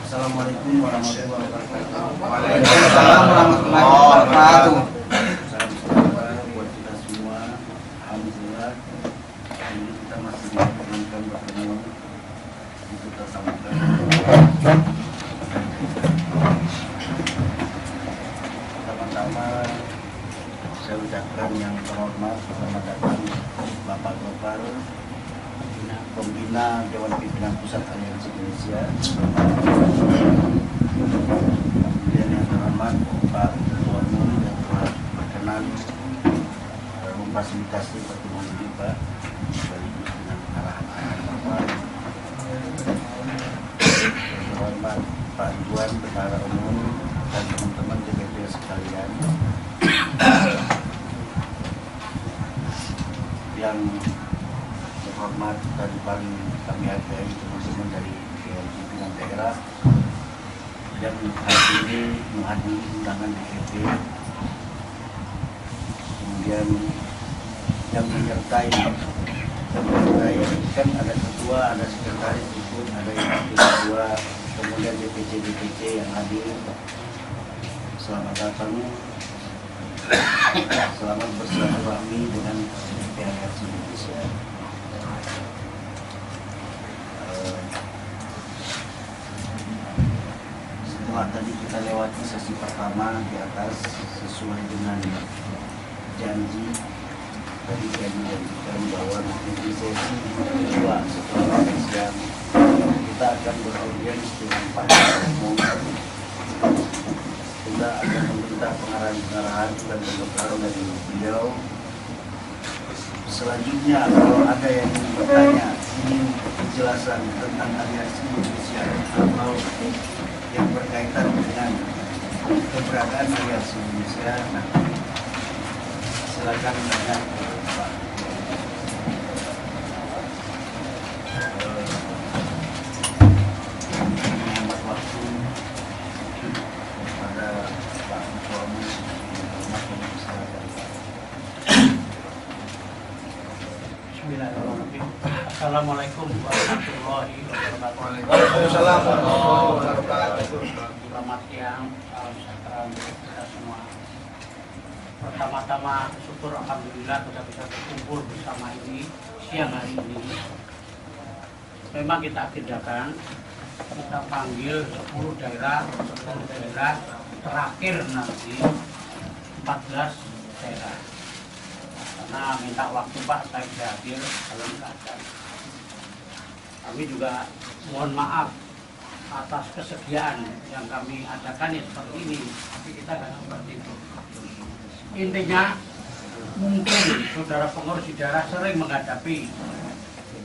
Assalamualaikum warahmatullahi wabarakatuh. Waalaikumsalam warahmatullahi wabarakatuh. Salam sejahtera buat kita semua. Alhamdulillah ini kita masih diperkenankan bertemu untuk tersampaikan. Pertama-tama saya ucapkan yang terhormat selamat datang Bapak Gopar, Pembina Dewan Pimpinan Pusat Aliansi Indonesia. Kemudian yang terhormat Pak Ketua Umum yang telah berkenan memfasilitasi pertemuan ini, Pak, sekaligus dengan arahan-arahan Bapak. Yang terhormat Pak Iwan Bendahara Umum dan teman-teman DPP sekalian. Yang terhormat dan paling kami hargai teman-teman dari Dewan Pimpinan Daerah yang hari ini menghadiri undangan DPP, kemudian yang menyertai kan ada ketua, ada sekretaris, ikut ada yang wakil ketua, kemudian DPC yang hadir. Selamat datang, selamat bersilaturahmi dengan Aliansi Indonesia. Setelah tadi kita lewati sesi pertama di atas sesuai dengan janji tadi kami janjikan bahwa di sesi kedua setelah siang kita akan beraudiens dengan Pak Umum. Kita akan meminta pengarahan dan pembekalan dari beliau. Selanjutnya kalau ada yang ingin bertanya, ingin penjelasan tentang Aliansi Indonesia atau yang berkaitan dengan keberadaan Aliansi Indonesia, nanti silakan tanya ke Pak. Menghemat waktu pada Pak Ketua Umum. Bismillahirrahmanirrahim. Assalamualaikum warahmatullahi wabarakatuh. Waalaikumsalam warahmatullahi wabarakatuh. Selamat siang, salam sejahtera untuk kita semua. Pertama-tama syukur alhamdulillah kita bisa berkumpul bersama ini siang hari ini. Memang kita agendakan, kita panggil 10 daerah terakhir nanti 14 daerah. Karena minta waktu Pak, saya bisa hadir dalam keadaan. Kami juga mohon maaf atas kesediaan yang kami adakan ya seperti ini, tapi kita nggak seperti itu. Intinya mungkin saudara pengurus di daerah sering menghadapi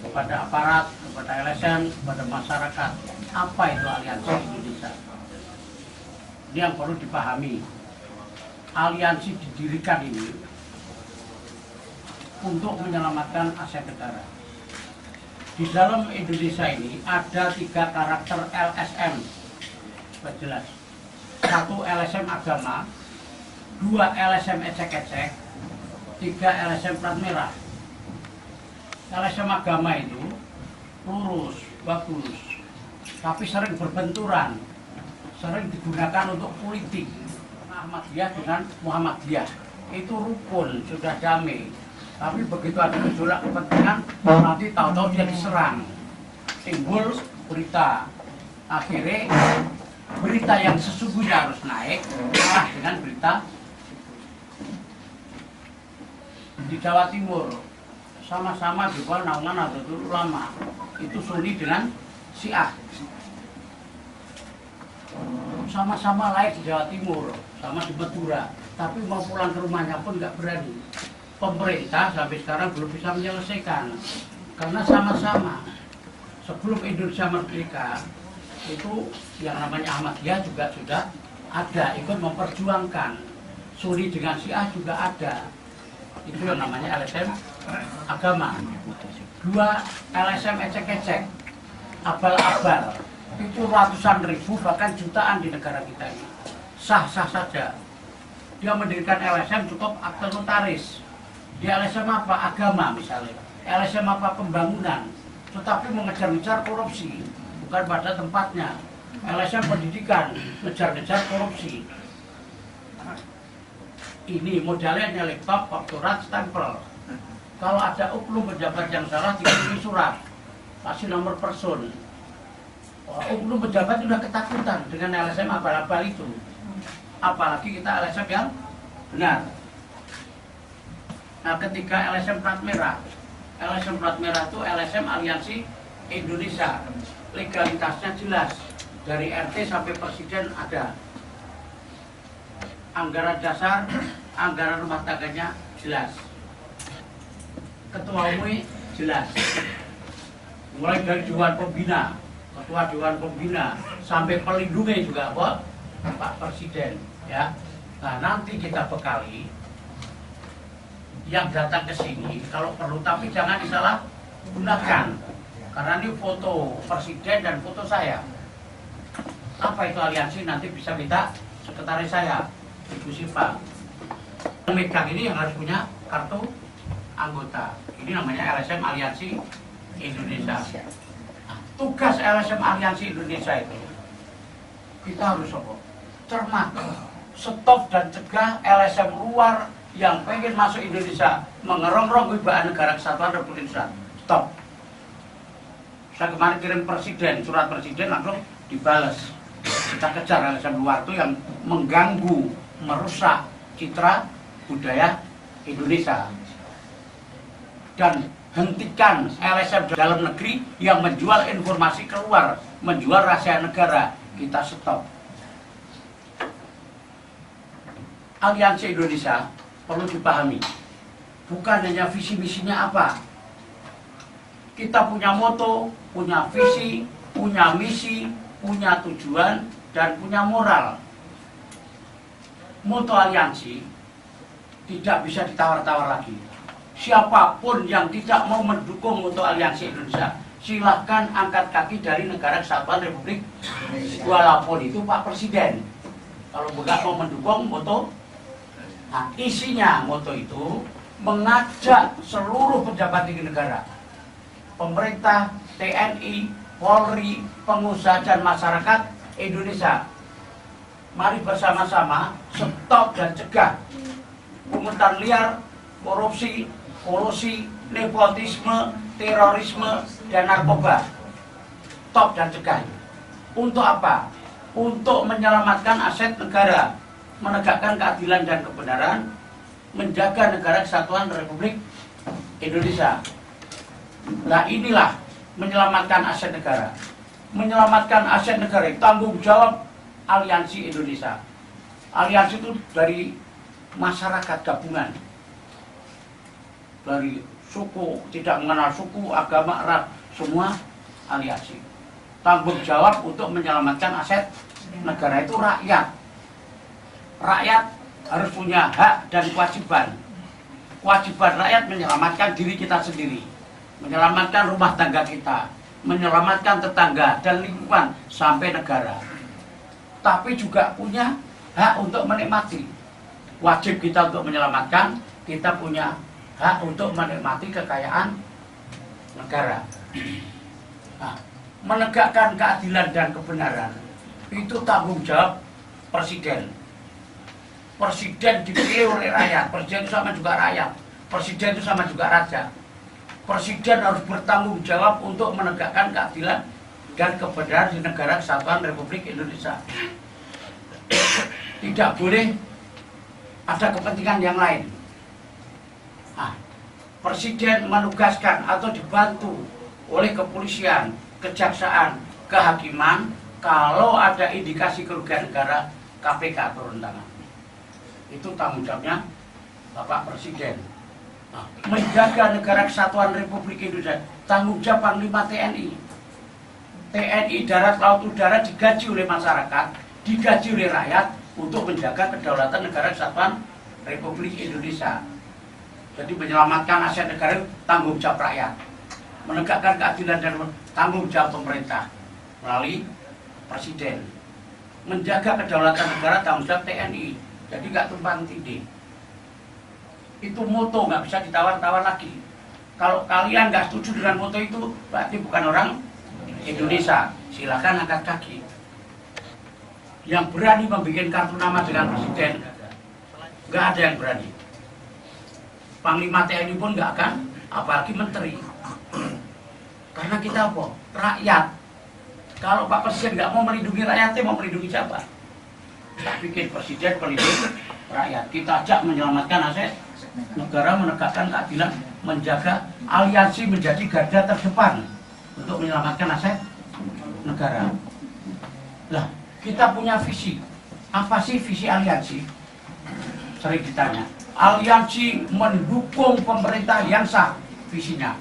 kepada aparat, kepada LSM, kepada masyarakat, apa itu Aliansi Indonesia. Ini yang perlu dipahami. Aliansi didirikan ini untuk menyelamatkan Asia Tenggara. Di dalam Indonesia ini ada 3 karakter LSM, supaya jelas. 1 LSM agama, 2 LSM ecek-ecek, 3 LSM plat merah. LSM agama itu lurus, bagus, tapi sering berbenturan, sering digunakan untuk politik. Ahmadiyah dengan Muhammadiyah itu rukun, sudah damai. Tapi begitu ada gejolak kepentingan, nanti tahu-tahu dia diserang. Timbul berita. Akhirnya berita yang sesungguhnya harus naik, kalah dengan berita di Jawa Timur. Sama-sama di bawah naungan Nahdlatul Ulama. Itu Sunni dengan Syiah. Sama-sama lahir di Jawa Timur, sama di Madura. Tapi mau pulang ke rumahnya pun nggak berani. Pemerintah sampai sekarang belum bisa menyelesaikan karena sama-sama sebelum Indonesia merdeka itu yang namanya Ahmadiyah juga sudah ada ikut memperjuangkan, Sunni dengan Syiah juga ada, itu yang namanya LSM agama. 2 LSM ecek-ecek, abal-abal, itu ratusan ribu bahkan jutaan di negara kita ini, sah-sah saja. Dia mendirikan LSM cukup akte notaris. Di LSM apa? Agama misalnya. LSM apa? Pembangunan. Tetapi mengejar-ngejar korupsi. Bukan pada tempatnya. LSM pendidikan, ngejar-ngejar korupsi. Ini modelnya laptop, fakturat, stempel. Kalau ada oknum pejabat yang salah, dikirimi surat, kasih nomor person. Oknum pejabat sudah ketakutan dengan LSM abal-abal itu. Apalagi kita LSM yang benar. Nah, ketika LSM plat merah itu LSM Aliansi Indonesia, legalitasnya jelas, dari RT sampai presiden ada. Anggaran dasar, anggaran rumah tangganya jelas. Ketua umum jelas. Mulai dari Dewan Pembina, Ketua Dewan Pembina, sampai pelindungnya juga Pak Presiden. Ya. Nah, nanti kita bekali yang datang ke sini kalau perlu, tapi jangan disalahgunakan. Karena ini foto Presiden dan foto saya. Apa itu aliansi nanti bisa kita sekretaris saya. Diskusi Pak. Megang ini yang harus punya kartu anggota. Ini namanya LSM Aliansi Indonesia. Nah, tugas LSM Aliansi Indonesia itu kita harus cermat, stop dan cegah LSM luar yang pengen masuk Indonesia mengerongrong wibawa negara kesatuan Republik Indonesia. Stop. Saya kemarin kirim presiden, surat presiden langsung dibalas. Kita kejar LSM luar itu yang mengganggu, merusak citra budaya Indonesia. Dan hentikan LSM dalam negeri yang menjual informasi keluar, menjual rahasia negara. Kita stop. Aliansi Indonesia perlu dipahami, bukan hanya visi misinya apa. Kita punya moto, punya visi, punya misi, punya tujuan, dan punya moral. Moto aliansi tidak bisa ditawar-tawar lagi. Siapapun yang tidak mau mendukung moto aliansi Indonesia, silahkan angkat kaki dari negara kesatuan Republik, walaupun itu Pak Presiden. Kalau nggak mau mendukung moto, nah isinya moto itu mengajak seluruh pejabat tinggi negara, pemerintah, TNI, Polri, pengusaha dan masyarakat Indonesia. Mari bersama-sama stop dan cegah pungutan liar, korupsi, kolusi, nepotisme, terorisme, dan narkoba. Stop dan cegah. Untuk apa? Untuk menyelamatkan aset negara, menegakkan keadilan dan kebenaran, menjaga negara kesatuan Republik Indonesia. Nah inilah menyelamatkan aset negara. Menyelamatkan aset negara, tanggung jawab Aliansi Indonesia. Aliansi itu dari masyarakat gabungan, dari suku, tidak mengenal suku, agama, ras, semua aliansi. Tanggung jawab untuk menyelamatkan aset negara itu rakyat. Rakyat harus punya hak dan kewajiban. Kewajiban rakyat menyelamatkan diri kita sendiri, menyelamatkan rumah tangga kita, menyelamatkan tetangga dan lingkungan sampai negara. Tapi juga punya hak untuk menikmati. Wajib kita untuk menyelamatkan, kita punya hak untuk menikmati kekayaan negara. Nah, menegakkan keadilan dan kebenaran itu tanggung jawab Presiden. Presiden dipilih oleh rakyat, Presiden itu sama juga rakyat, Presiden itu sama juga raja. Presiden harus bertanggung jawab untuk menegakkan keadilan dan kebenaran di negara kesatuan Republik Indonesia. Tidak boleh ada kepentingan yang lain. Nah, Presiden menugaskan atau dibantu oleh kepolisian, kejaksaan, kehakiman, kalau ada indikasi kerugian negara, KPK turun tangan. Itu tanggung jawabnya Bapak Presiden. Nah, menjaga negara kesatuan Republik Indonesia, tanggung jawab Panglima TNI. TNI darat, laut, udara digaji oleh masyarakat, digaji oleh rakyat untuk menjaga kedaulatan negara kesatuan Republik Indonesia. Jadi menyelamatkan aset negara tanggung jawab rakyat, menegakkan keadilan dan tanggung jawab pemerintah melalui Presiden. Menjaga kedaulatan negara tanggung jawab TNI. Jadi nggak tumpang tindih. Itu moto, nggak bisa ditawar-tawar lagi. Kalau kalian nggak setuju dengan moto itu, berarti bukan orang Indonesia. Silakan angkat kaki. yang berani membuat kartu nama dengan presiden. Nggak ada yang berani. Panglima TNI pun nggak akan, apalagi menteri. Karena kita apa? Rakyat. Kalau Pak Presiden nggak mau melindungi rakyatnya, mau melindungi siapa? Kita bikin presiden pelindung rakyat. Kita ajak menyelamatkan aset negara, menegakkan keadilan, menjaga aliansi menjadi garda terdepan untuk menyelamatkan aset negara. Lah, kita punya visi. Apa sih visi aliansi? Sering ditanya. Aliansi mendukung pemerintah yang sah, visinya.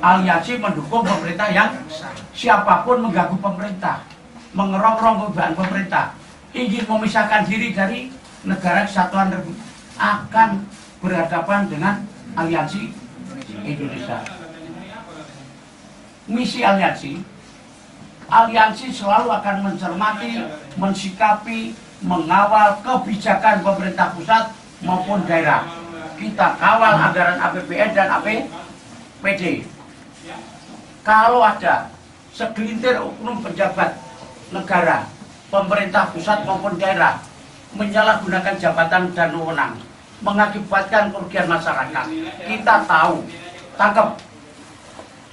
Aliansi mendukung pemerintah yang sah. Siapapun mengganggu pemerintah, mengerongrong beban pemerintah, ingin memisahkan diri dari negara kesatuan Republik, akan berhadapan dengan aliansi Indonesia. Misi aliansi selalu akan mencermati, mensikapi, mengawal kebijakan pemerintah pusat maupun daerah. Kita kawal anggaran APBN dan APBD. Kalau ada segelintir oknum pejabat negara, pemerintah pusat maupun daerah menyalahgunakan jabatan dan wewenang, mengakibatkan kerugian masyarakat, kita tahu, tangkap.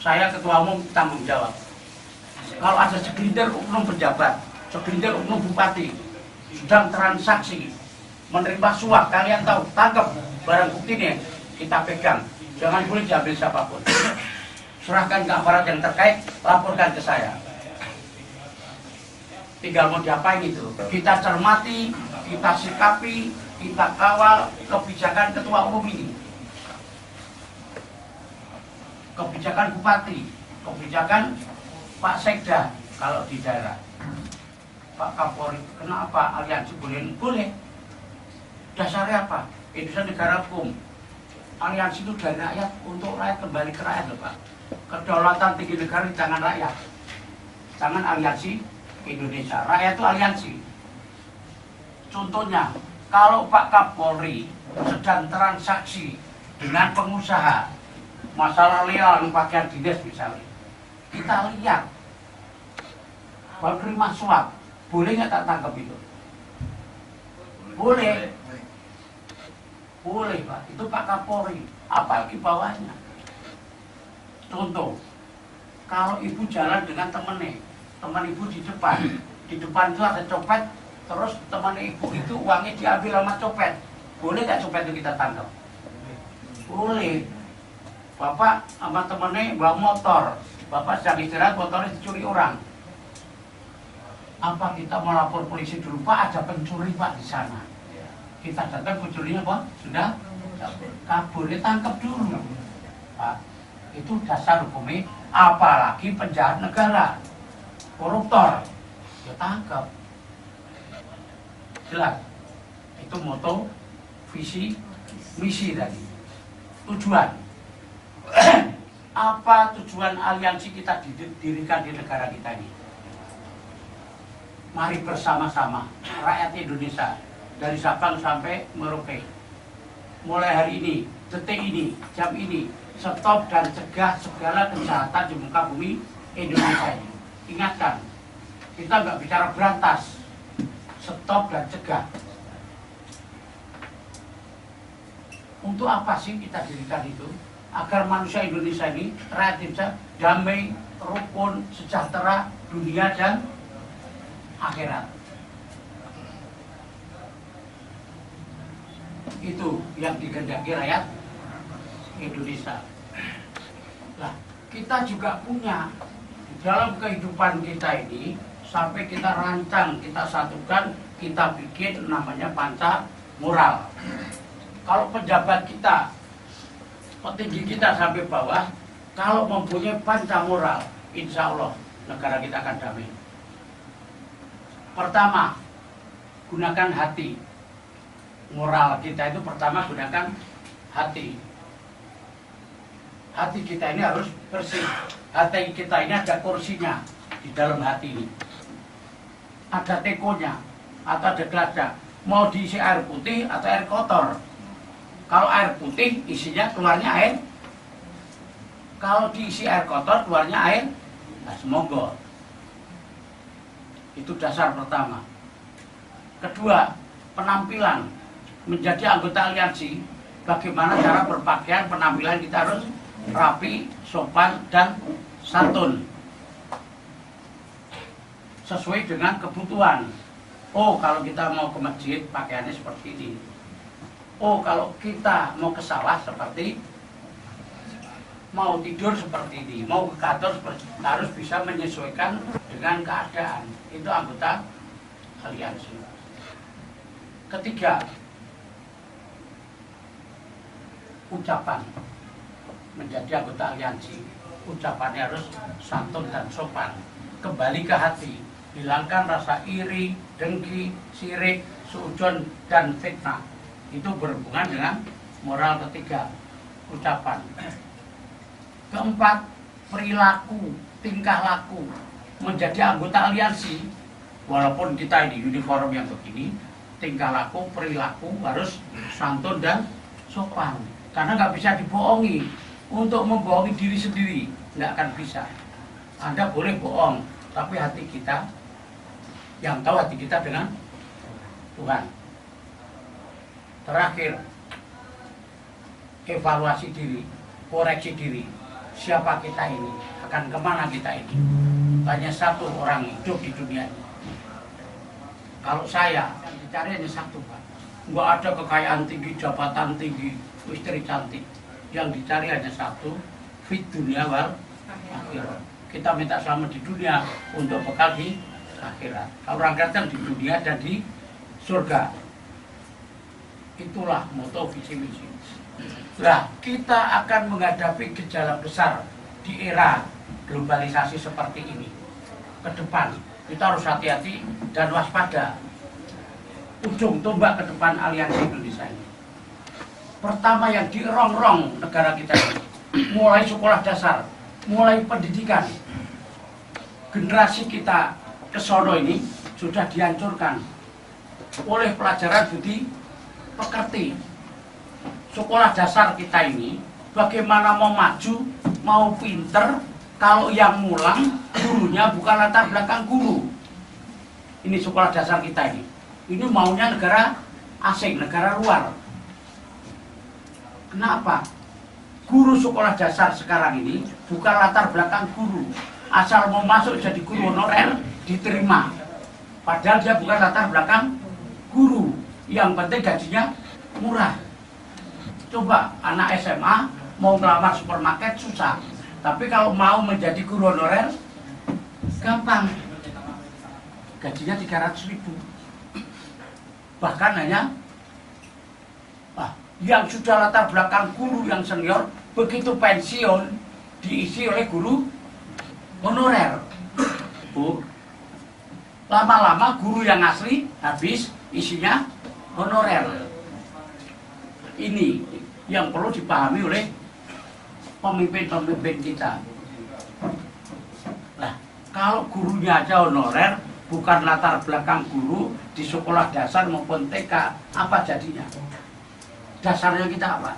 Saya ketua umum tanggung jawab. Kalau ada segelintir oknum pejabat, segelintir oknum bupati sedang transaksi menerima suap, kalian tahu, tangkap, barang buktinya kita pegang, jangan boleh diambil siapapun. Serahkan ke aparat yang terkait, laporkan ke saya. Tinggal mau diapain itu. Kita cermati, kita sikapi, kita kawal kebijakan ketua umum ini, kebijakan bupati, kebijakan Pak Sekda kalau di daerah, Pak Kapolri. Kenapa aliansi boleh? Boleh. Dasarnya apa? Indonesia negara hukum. Aliansi itu dari rakyat untuk rakyat, kembali ke rakyat loh Pak. Kedaulatan tinggi negara di tangan rakyat, tangan aliansi Indonesia. Rakyat itu aliansi. Contohnya, kalau Pak Kapolri sedang transaksi dengan pengusaha, masalah lelang pakaian dinas misalnya, kita lihat, kalau terima suap, boleh nggak tak tangkap itu? Boleh. Boleh Pak, itu Pak Kapolri, apalagi bawahnya. Contoh, kalau ibu jalan dengan temennya, teman ibu di depan itu ada copet, terus teman ibu itu uangnya diambil sama copet, boleh nggak copet itu kita tangkap? Boleh. Bapak sama temennya bawa motor, bapak sedang istirahat, motornya dicuri orang. Apa kita mau lapor polisi dulu? Pak, ada pencuri Pak di sana. Kita datang, pencurinya Pak sudah kabur, ditangkap dulu. Pak, itu dasar hukumnya. Apalagi penjahat negara, koruptor, ditangkap. Jelas. Itu moto, visi, misi tadi. Tujuan. Apa tujuan aliansi kita didirikan di negara kita ini? Mari bersama-sama rakyat Indonesia dari Sabang sampai Merauke, mulai hari ini, detik ini, jam ini, stop dan cegah segala kejahatan di muka bumi Indonesia ini. Ingatkan, kita nggak bicara berantas, stop dan cegah. Untuk apa sih kita dirikan itu? Agar manusia Indonesia ini, rakyat Indonesia, damai, rukun, sejahtera, dunia dan akhirat. Itu yang dikehendaki rakyat Indonesia. Nah, kita juga punya dalam kehidupan kita ini, sampai kita rancang, kita satukan, kita bikin namanya panca moral. Kalau pejabat kita, petinggi kita sampai bawah, kalau mempunyai panca moral, insya Allah negara kita akan damai. Pertama, gunakan hati. Moral kita itu pertama gunakan hati. Hati kita ini harus bersih. Hati kita ini ada kursinya di dalam hati ini. Ada tekonya atau ada gelasnya. Mau diisi air putih atau air kotor. Kalau air putih isinya keluarnya air. Kalau diisi air kotor keluarnya air. Nah, semoga. Itu dasar pertama. Kedua, penampilan. Menjadi anggota aliansi, bagaimana cara berpakaian, penampilan kita harus rapi, sopan, dan santun. Sesuai dengan kebutuhan. Oh, kalau kita mau ke masjid, pakaiannya seperti ini. Oh, kalau kita mau ke sawah seperti, mau tidur seperti ini, mau ke kantor seperti ini. Harus bisa menyesuaikan dengan keadaan. Itu anggota aliansi. Ketiga, ucapan. Menjadi anggota aliansi, ucapannya harus santun dan sopan. Kembali ke hati, hilangkan rasa iri, dengki, sirik, suudzon, dan fitnah. Itu berhubungan dengan moral. Ketiga, ucapan. Keempat, perilaku, tingkah laku. Menjadi anggota aliansi, walaupun kita ini uniform yang begini, tingkah laku, perilaku harus santun dan sopan. Karena nggak bisa dibohongi. Untuk membohongi diri sendiri nggak akan bisa. Anda boleh bohong, tapi hati kita, yang tahu hati kita dengan Tuhan. Terakhir, evaluasi diri, koreksi diri. Siapa kita ini? Akan kemana kita ini? Hanya satu orang hidup di dunia ini. Kalau saya, yang dicari hanya satu, Pak. Nggak ada kekayaan tinggi, jabatan tinggi, istri cantik. Yang dicari hanya satu, fit dunia wal akhirat. Kita minta selamat di dunia untuk bekal di akhirat. Kalau orang kan di dunia dan di surga. Itulah moto visi misi. Nah, kita akan menghadapi gejala besar di era globalisasi seperti ini. Ke depan, kita harus hati-hati dan waspada. Ujung tombak ke depan aliansi Indonesia ini. Pertama yang dirongrong negara kita ini, mulai sekolah dasar, mulai pendidikan. Generasi kita kesono ini sudah dihancurkan oleh pelajaran budi pekerti. Sekolah dasar kita ini bagaimana mau maju, mau pinter, kalau yang ngulang gurunya bukan latar belakang guru. Ini sekolah dasar kita ini. Ini maunya negara asing, negara luar. Kenapa? Guru sekolah dasar sekarang ini bukan latar belakang guru. Asal mau masuk jadi guru honorer, diterima. Padahal dia bukan latar belakang guru. Yang penting gajinya murah. Coba anak SMA mau melamar supermarket susah. Tapi kalau mau menjadi guru honorer, gampang. Gajinya 300.000. Bahkan hanya yang sudah latar belakang guru yang senior, begitu pensiun diisi oleh guru honorer. Bu, lama-lama guru yang asli habis, isinya honorer. Ini yang perlu dipahami oleh pemimpin-pemimpin kita. Nah, kalau gurunya aja honorer, bukan latar belakang guru di sekolah dasar maupun TK, apa jadinya? Dasarnya kita apa?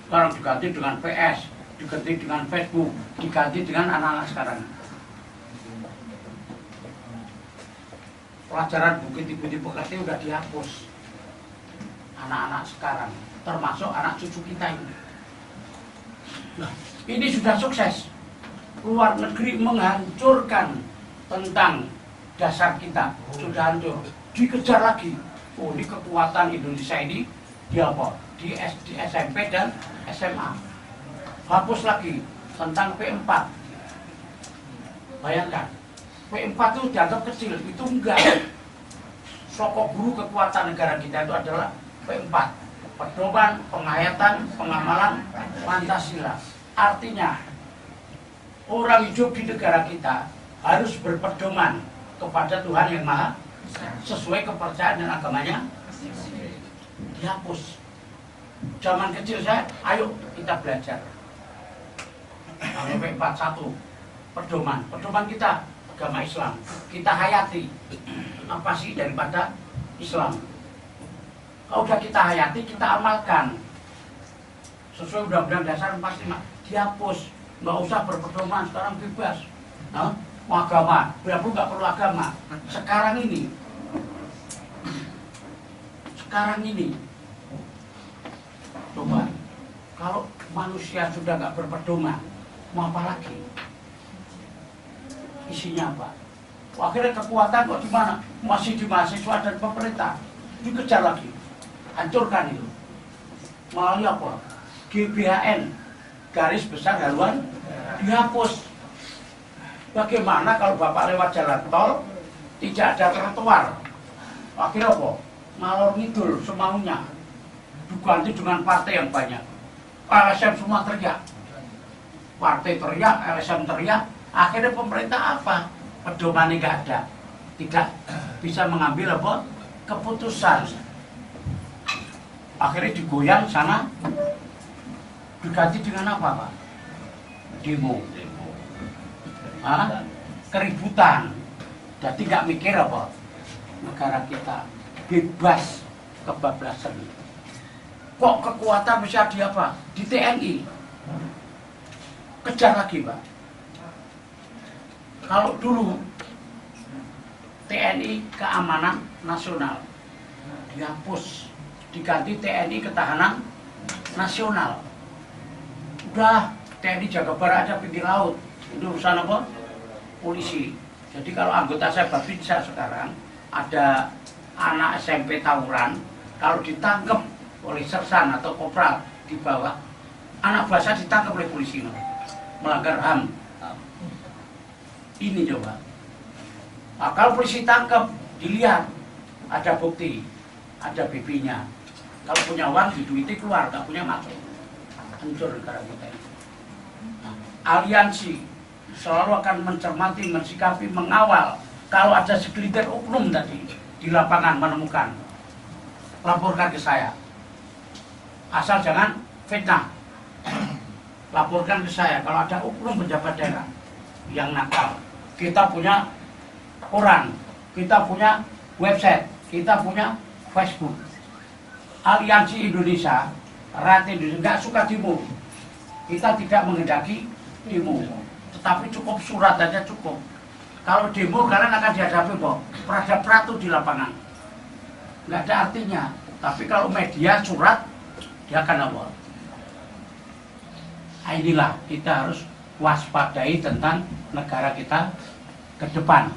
Sekarang diganti dengan PS, diganti dengan Facebook, diganti dengan anak-anak sekarang. Pelajaran bukti-bukti pekerti udah dihapus. Anak-anak sekarang, termasuk anak cucu kita ini. Nah, ini sudah sukses. Luar negeri menghancurkan tentang dasar kita, sudah hancur. Dikejar lagi. Oh, ini kekuatan Indonesia ini di apa? Di SMP dan SMA. Hapus lagi tentang P4. Bayangkan, P4 itu dianggap kecil, itu enggak. Sokok guru kekuatan negara kita itu adalah P4. Pedoman, penghayatan, pengamalan Pancasila. Artinya, orang hidup di negara kita harus berpedoman kepada Tuhan yang Maha sesuai kepercayaan dan agamanya. Dihapus. Zaman kecil saya, ayo kita belajar. P41 pedoman kita agama Islam, kita hayati. Apa sih daripada Islam? Kalau sudah kita hayati, kita amalkan sesuai Undang-Undang Dasar 45. Dihapus, nggak usah berpedoman, sekarang bebas. Nah, agama, nggak perlu agama. Sekarang ini, coba, kalau manusia sudah nggak berpedoman, mau apa lagi? Isinya apa? Akhirnya kekuatan kok di mana? Masih di mahasiswa dan pemerintah, dikejar lagi, hancurkan itu. Melalui apa? GBHN, garis besar haluan, dihapus. Bagaimana kalau Bapak lewat jalan tol, tidak ada trotoar? Akhirnya apa? Ngalor ngidul semaunya. Diganti dengan partai yang banyak. LSM semua teriak. Partai teriak, LSM teriak. Akhirnya pemerintah apa? Pedomannya nggak ada. Tidak bisa mengambil apa? Keputusan. Akhirnya digoyang sana. Diganti dengan apa, Pak? Demo. Keributan. Jadi nggak mikir apa? Negara kita bebas kebablasan. Kok kekuatan bisa di apa? Di TNI. Kejar lagi, Pak. Kalau dulu TNI Keamanan Nasional dihapus, diganti TNI Ketahanan Nasional. Udah, TNI jaga barat aja pinggir laut. Itu urusan apa? Polisi. Jadi kalau anggota saya Babinsa sekarang ada anak SMP tawuran, kalau ditangkap oleh sersan atau kopral di bawah, anak buah saya ditangkap oleh polisi, melanggar HAM. Ini coba. Nah, kalau polisi tangkap, dilihat ada bukti, ada BP-nya. Kalau punya uang, diduiti keluar, tak punya masuk. Hancur negara kita ini. Nah, aliansi selalu akan mencermati, mensikapi, mengawal. Kalau ada segelintir oknum tadi di lapangan menemukan, laporkan ke saya. Asal jangan fitnah. Laporkan ke saya kalau ada oknum pejabat daerah yang nakal. Kita punya koran, kita punya website, kita punya Facebook. Aliansi Indonesia, Rakyat Indonesia nggak suka demo. Kita tidak menghendaki demo, tetapi cukup surat aja cukup. Kalau demo kalian akan dihadapi perada-peratu di lapangan, nggak ada artinya. Tapi kalau media surat, dia akan apa? Nah, inilah kita harus waspadai tentang negara kita ke depan.